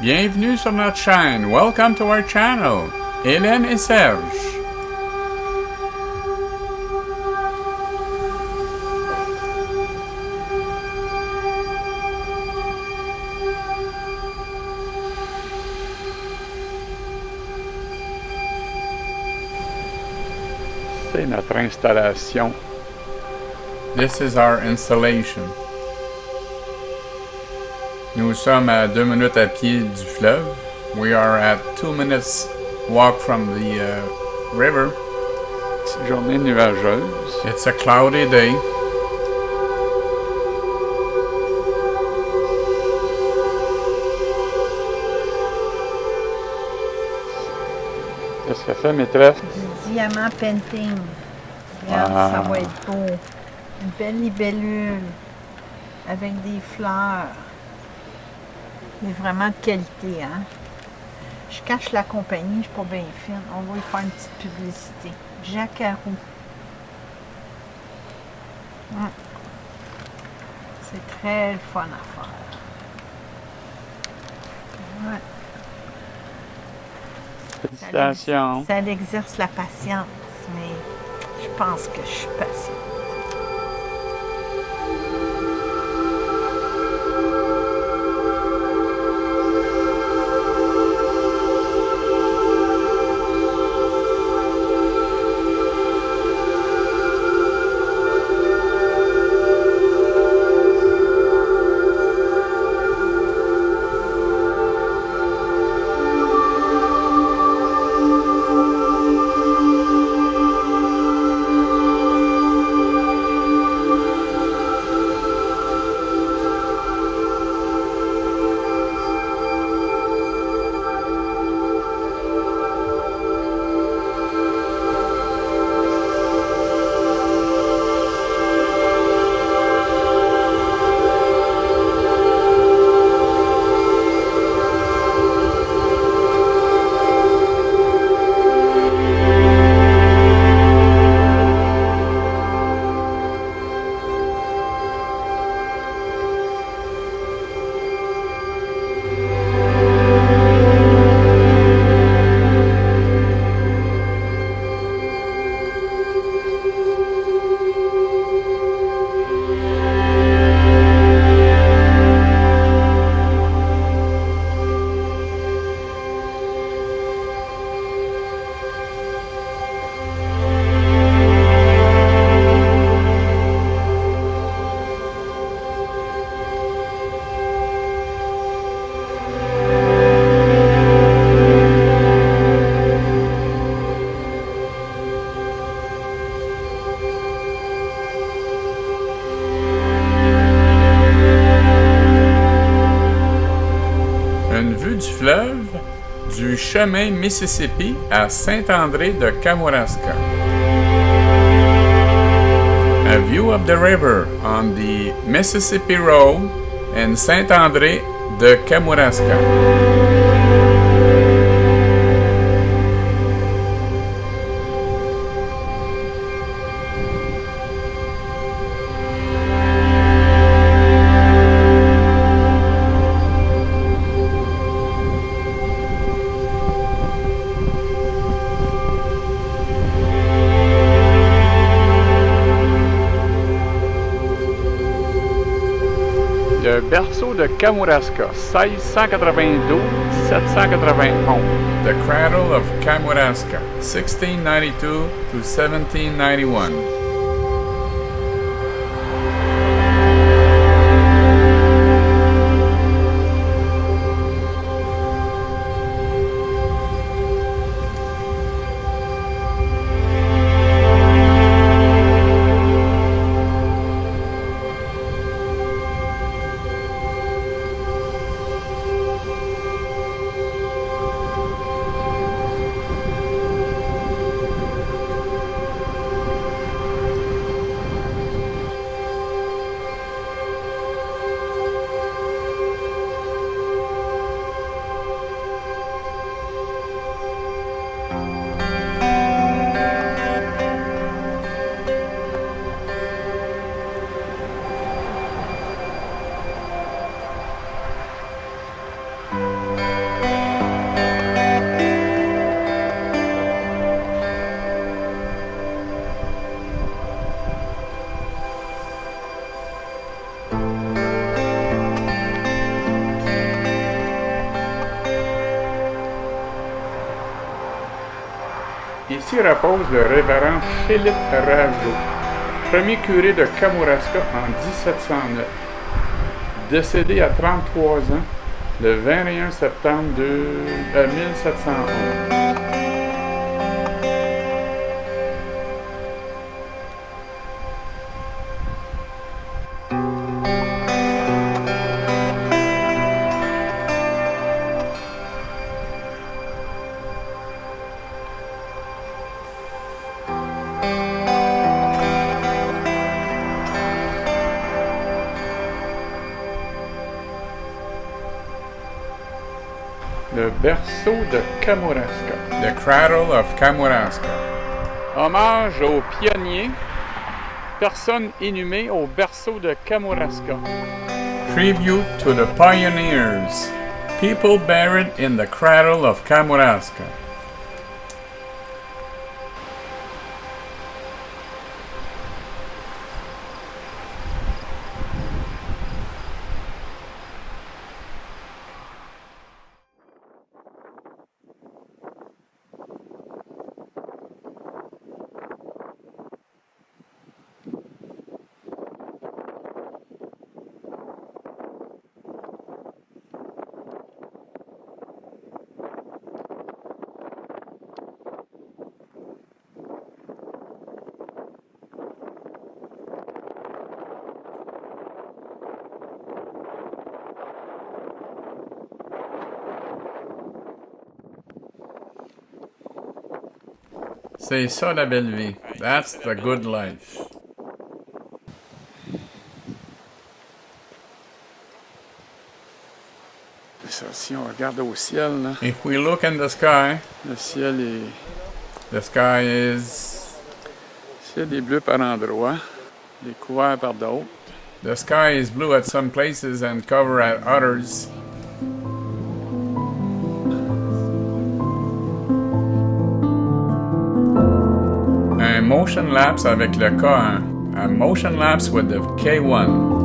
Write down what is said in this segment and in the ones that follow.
Bienvenue sur notre chaîne. Welcome to our channel. Hélène et Serge. C'est notre installation. This is our installation. Nous sommes à 2 minutes à pied du fleuve. We are at 2 minutes walk from the river. Petite journée nuageuse. It's a cloudy day. Qu'est-ce que ça fait, maîtresse? Du diamant painting. Regarde, ça va être beau. Une belle libellule avec des fleurs. C'est vraiment de qualité, hein? Je cache la compagnie, je suis pas bien fine. On va y faire une petite publicité. Jacquarou. C'est très le fun à faire. Ouais. Félicitations. Ça exerce la patience, mais je pense que je suis patiente. Fleuve du chemin Mississippi à Saint-André de Kamouraska. A view of the river on the Mississippi Road in Saint-André de Kamouraska. Le Berceau de Kamouraska, 1692-1791. The Cradle of Kamouraska, 1692 to 1791. Ici repose le révérend Philippe Ravgeot, premier curé de Kamouraska en 1709, décédé à 33 ans le 21 septembre 1711. Le berceau de Kamouraska. The Cradle of Kamouraska. Hommage aux pionniers, personnes inhumées au berceau de Kamouraska. Tribute to the pioneers. People buried in the Cradle of Kamouraska. C'est ça la belle vie. That's the good life. Ça, si on regarde au ciel, là, If we look in the sky, le ciel est... the sky is... Le ciel est bleu par endroits, il est couvert par d'autres. The sky is blue at some places and covered at others. Un motion lapse avec le K1. A motion lapse with the K1.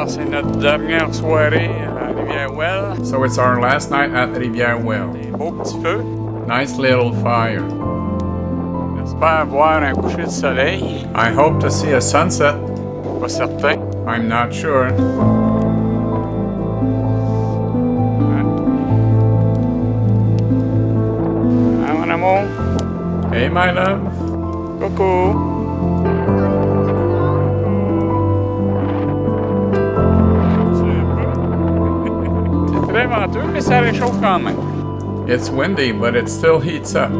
C'est notre dernière soirée à Rivière-Well. So it's our last night at Rivière-Well. Des beaux petits feux. Nice little fire. J'espère voir un coucher de soleil. I hope to see a sunset. Pas certain. I'm not sure. Ah, mon amour. Hey, my love. Coucou. C'est très venteux, mais ça réchauffe quand même. It's windy, but it still heats up.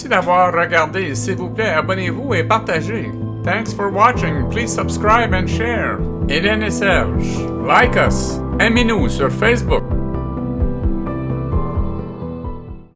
Merci d'avoir regardé. S'il vous plaît, abonnez-vous et partagez. Thanks for watching. Please subscribe and share. Hélène et Serge. Like us. Aimez-nous sur Facebook.